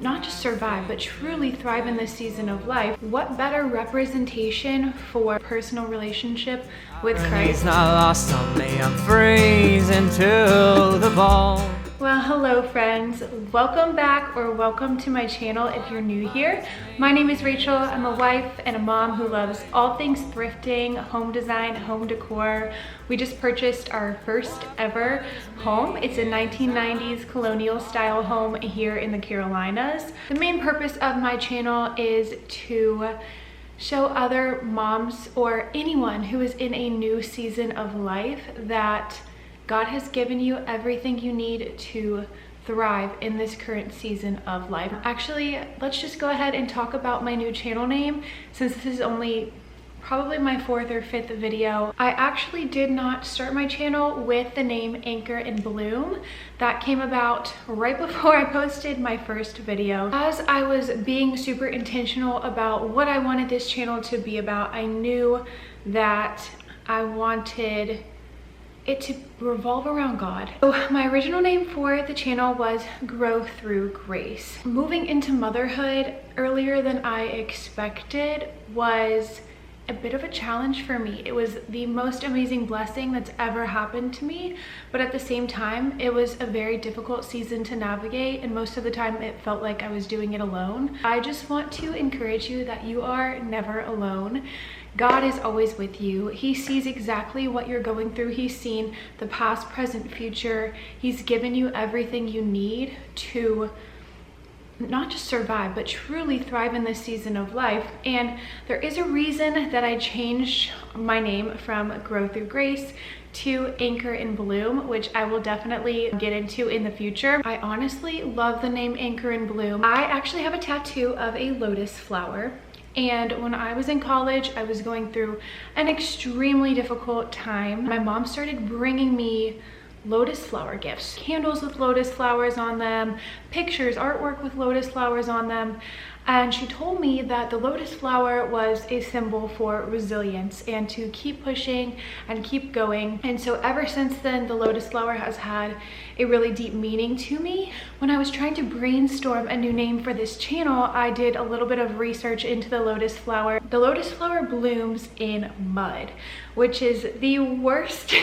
not just survive, but truly thrive in this season of life, what better representation for personal relationship with Christ? He's not lost on me, I'm freezing to the bone. Well, hello friends. Welcome back, or welcome to my channel if you're new here. My name is Rachel. I'm a wife and a mom who loves all things thrifting, home design, home decor. We just purchased our first ever home. It's a 1990s colonial style home here in the Carolinas. The main purpose of my channel is to show other moms or anyone who is in a new season of life that God has given you everything you need to thrive in this current season of life. Actually, let's just go ahead and talk about my new channel name, since this is only probably my fourth or fifth video. I actually did not start my channel with the name Anchor and Bloom. That came about right before I posted my first video. As I was being super intentional about what I wanted this channel to be about, I knew that I wanted it to revolve around God. So my original name for the channel was Grow Through Grace. Moving into motherhood earlier than I expected was a bit of a challenge for me. It was the most amazing blessing that's ever happened to me, but at the same time, it was a very difficult season to navigate, and most of the time it felt like I was doing it alone. I just want to encourage you that you are never alone. God is always with you. He sees exactly what you're going through. He's seen the past, present, future. He's given you everything you need to not just survive, but truly thrive in this season of life. And there is a reason that I changed my name from Grow Through Grace to Anchor and Bloom, which I will definitely get into in the future. I honestly love the name Anchor and Bloom. I actually have a tattoo of a lotus flower. And when I was in college, I was going through an extremely difficult time. My mom started bringing me lotus flower gifts, candles with lotus flowers on them, pictures, artwork with lotus flowers on them. And she told me that the lotus flower was a symbol for resilience and to keep pushing and keep going. And so ever since then, the lotus flower has had a really deep meaning to me. When I was trying to brainstorm a new name for this channel, I did a little bit of research into the lotus flower. The lotus flower blooms in mud, which is the worst,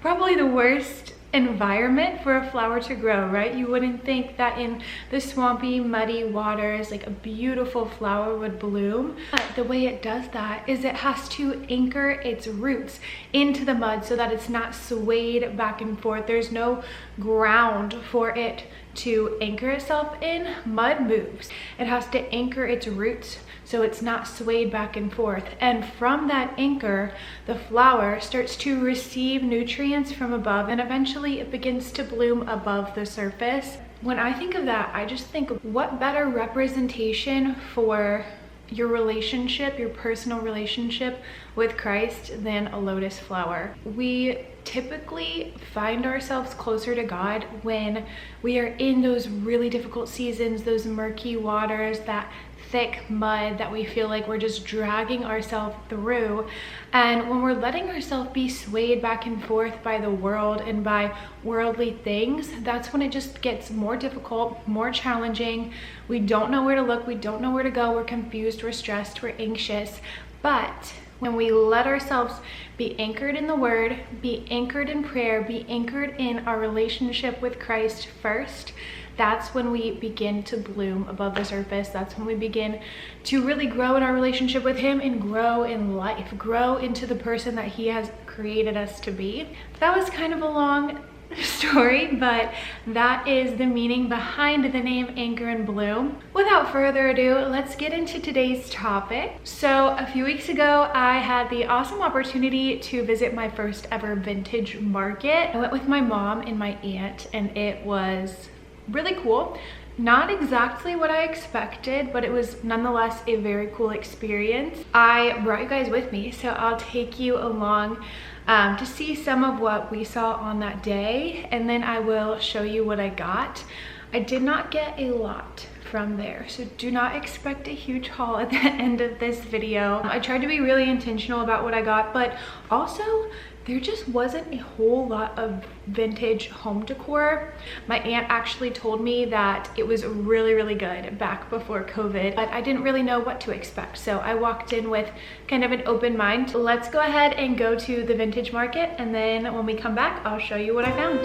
probably the worst environment for a flower to grow, right? You wouldn't think that in the swampy, muddy waters, like a beautiful flower would bloom. But the way it does that is it has to anchor its roots into the mud so that it's not swayed back and forth. There's no ground for it to anchor itself in. Mud moves. It has to anchor its roots so it's not swayed back and forth. And from that anchor, the flower starts to receive nutrients from above, and eventually it begins to bloom above the surface. When I think of that, I just think, what better representation for your relationship, your personal relationship with Christ than a lotus flower? We typically find ourselves closer to God when we are in those really difficult seasons, those murky waters, that thick mud that we feel like we're just dragging ourselves through. And when we're letting ourselves be swayed back and forth by the world and by worldly things, that's when it just gets more difficult, more challenging. We don't know where to look, we don't know where to go, we're confused, we're stressed, we're anxious. But when we let ourselves be anchored in the Word, be anchored in prayer, be anchored in our relationship with Christ first, that's when we begin to bloom above the surface. That's when we begin to really grow in our relationship with Him and grow in life, grow into the person that He has created us to be. That was kind of a long story, but that is the meaning behind the name Anchor and Bloom. Without further ado, let's get into today's topic. So a few weeks ago, I had the awesome opportunity to visit my first ever vintage market. I went with my mom and my aunt, and it was really cool. Not exactly what I expected, but it was nonetheless a very cool experience. I brought you guys with me, so I'll take you along to see some of what we saw on that day, and then I will show you what I got. I did not get a lot from there. So do not expect a huge haul at the end of this video. I tried to be really intentional about what I got, but also there just wasn't a whole lot of vintage home decor. My aunt actually told me that it was really good back before COVID, but I didn't really know what to expect. So I walked in with kind of an open mind. Let's go ahead and go to the vintage market, and then when we come back, I'll show you what I found.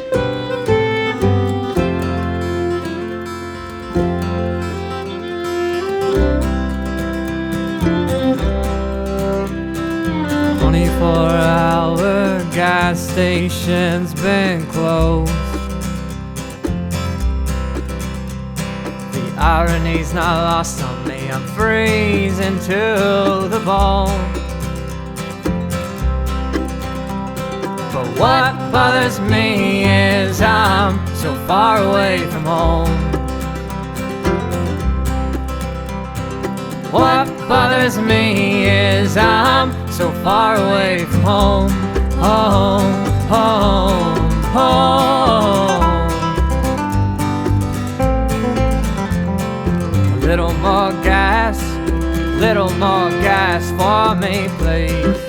24-hour gas station's been closed. The irony's not lost on me, I'm freezing to the bone. But what bothers me is I'm so far away from home. What bothers me is I'm so far away from home, home, home, home. A little more gas for me, please.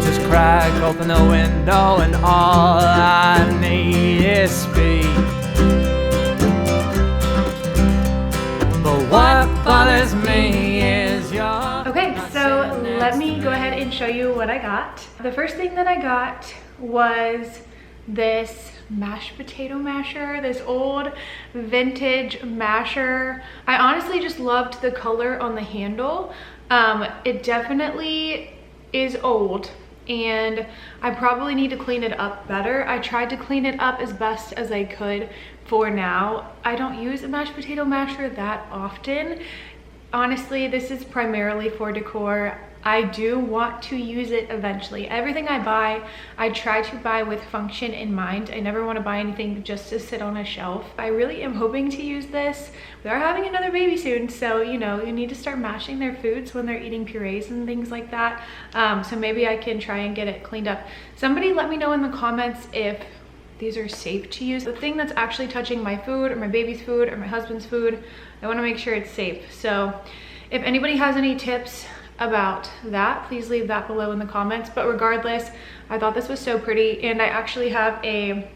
Just crack open the window and all I need is speed. What bothers me is your... Okay, so let me go ahead and show you what I got. The first thing that I got was this mashed potato masher, this old vintage masher. I honestly just loved the color on the handle. It definitely is old, and I probably need to clean it up better. I tried to clean it up as best as I could for now. I don't use a mashed potato masher that often. Honestly, this is primarily for decor. I do want to use it eventually. Everything I buy, I try to buy with function in mind. I never want to buy anything just to sit on a shelf. I really am hoping to use this. We are having another baby soon, so you know, you need to start mashing their foods when they're eating purees and things like that. So maybe I can try and get it cleaned up. Somebody let me know in the comments if these are safe to use. The thing that's actually touching my food or my baby's food or my husband's food, I want to make sure it's safe. So if anybody has any tips about that, please leave that below in the comments. But regardless, I thought this was so pretty, and I actually have a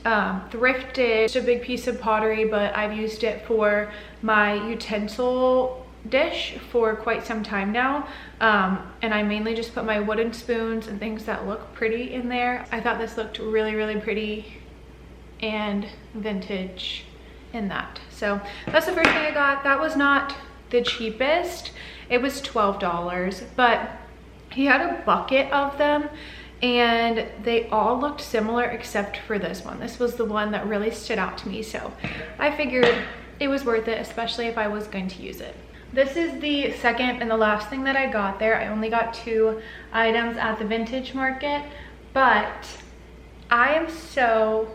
thrifted, just a big piece of pottery, but I've used it for my utensil dish for quite some time now, and I mainly just put my wooden spoons and things that look pretty in there. I thought this looked really pretty and vintage in that. So that's the first thing I got. That was not the cheapest. It was $12, but he had a bucket of them and they all looked similar except for this one. This was the one that really stood out to me, so I figured it was worth it, especially if I was going to use it. This is the second and the last thing that I got there. I only got 2 items at the vintage market, but I am so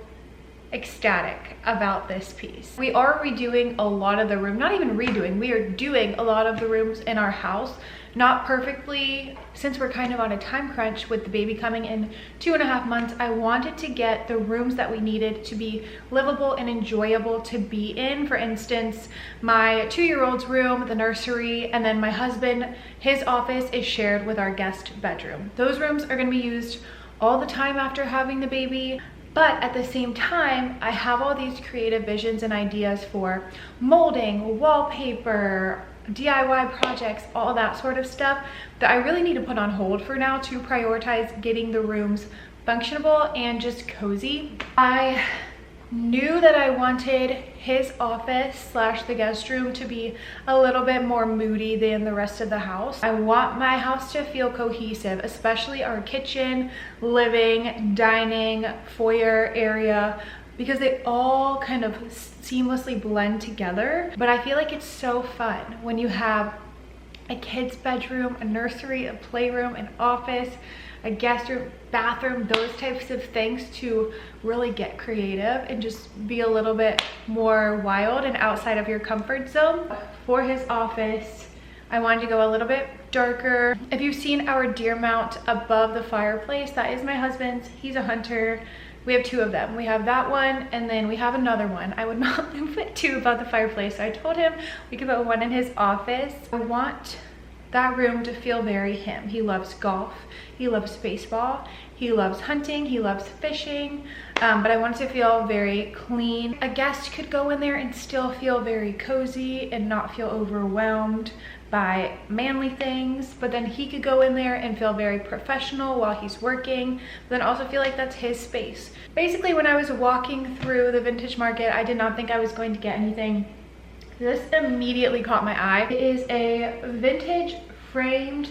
ecstatic about this piece. We are redoing a lot of the room, not even redoing, we are doing a lot of the rooms in our house. Not perfectly, since we're kind of on a time crunch with the baby coming in 2.5 months. I wanted to get the rooms that we needed to be livable and enjoyable to be in. For instance, my 2-year-old's room, the nursery, and then my husband, his office is shared with our guest bedroom. Those rooms are going to be used all the time after having the baby. But at the same time, I have all these creative visions and ideas for molding, wallpaper, DIY projects, all that sort of stuff that I really need to put on hold for now to prioritize getting the rooms functionable and just cozy. I knew that I wanted his office slash the guest room to be a little bit more moody than the rest of the house. I want my house to feel cohesive, especially our kitchen, living, dining, foyer area, because they all kind of seamlessly blend together. But I feel like it's so fun when you have a kid's bedroom, a nursery, a playroom, an office, a guest room, bathroom, those types of things, to really get creative and just be a little bit more wild and outside of your comfort zone. For his office, I wanted to go a little bit darker. If you've seen our deer mount above the fireplace, that is my husband's. He's a hunter. We have two of them. We have that one, and then we have another one. I would not put two above the fireplace. So I told him we could put one in his office. I want that room to feel very him. He loves golf, he loves baseball, he loves hunting, he loves fishing, but I want it to feel very clean. A guest could go in there and still feel very cozy and not feel overwhelmed by manly things, but then he could go in there and feel very professional while he's working, but then also feel like that's his space. Basically, when I was walking through the vintage market, I did not think I was going to get anything. This immediately caught my eye. It is a vintage framed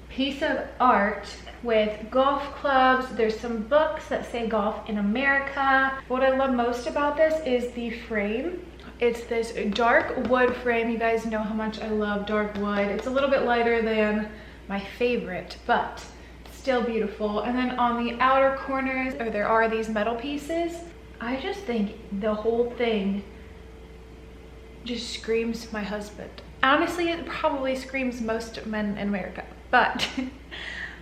piece of art with golf clubs. There's some books that say Golf in America. What I love most about this is the frame. It's this dark wood frame. You guys know how much I love dark wood. It's a little bit lighter than my favorite, but still beautiful. And then on the outer corners, there are these metal pieces. I just think the whole thing just screams my husband. Honestly, it probably screams most men in America, but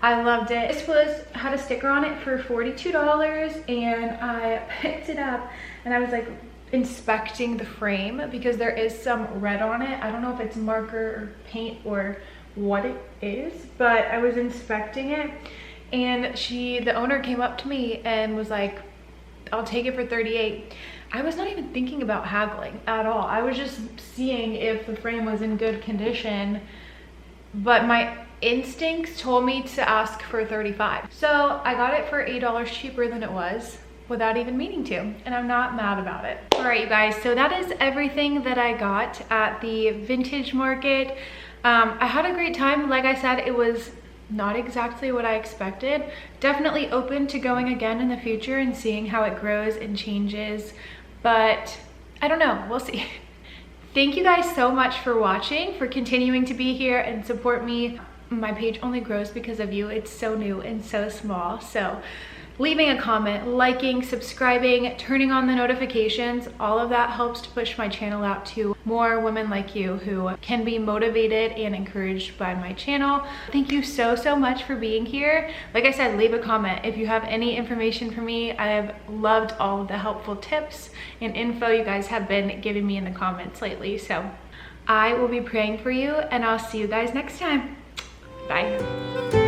I loved it. This had a sticker on it for $42, and I picked it up and I was like inspecting the frame because there is some red on it. I don't know if it's marker or paint or what it is, but I was inspecting it, and the owner came up to me and was like, I'll take it for $38. I was not even thinking about haggling at all. I was just seeing if the frame was in good condition, but my instincts told me to ask for $35. So I got it for $8 cheaper than it was without even meaning to, and I'm not mad about it. All right, you guys, so that is everything that I got at the vintage market. I had a great time. Like I said, it was not exactly what I expected. Definitely open to going again in the future and seeing how it grows and changes, but I don't know, we'll see. Thank you guys so much for watching, for continuing to be here and support me. My page only grows because of you. It's so new and so small. So leaving a comment, liking, subscribing, turning on the notifications, all of that helps to push my channel out to more women like you who can be motivated and encouraged by my channel. Thank you so much for being here. Like I said, leave a comment if you have any information for me. I have loved all of the helpful tips and info you guys have been giving me in the comments lately. So I will be praying for you, and I'll see you guys next time. Bye.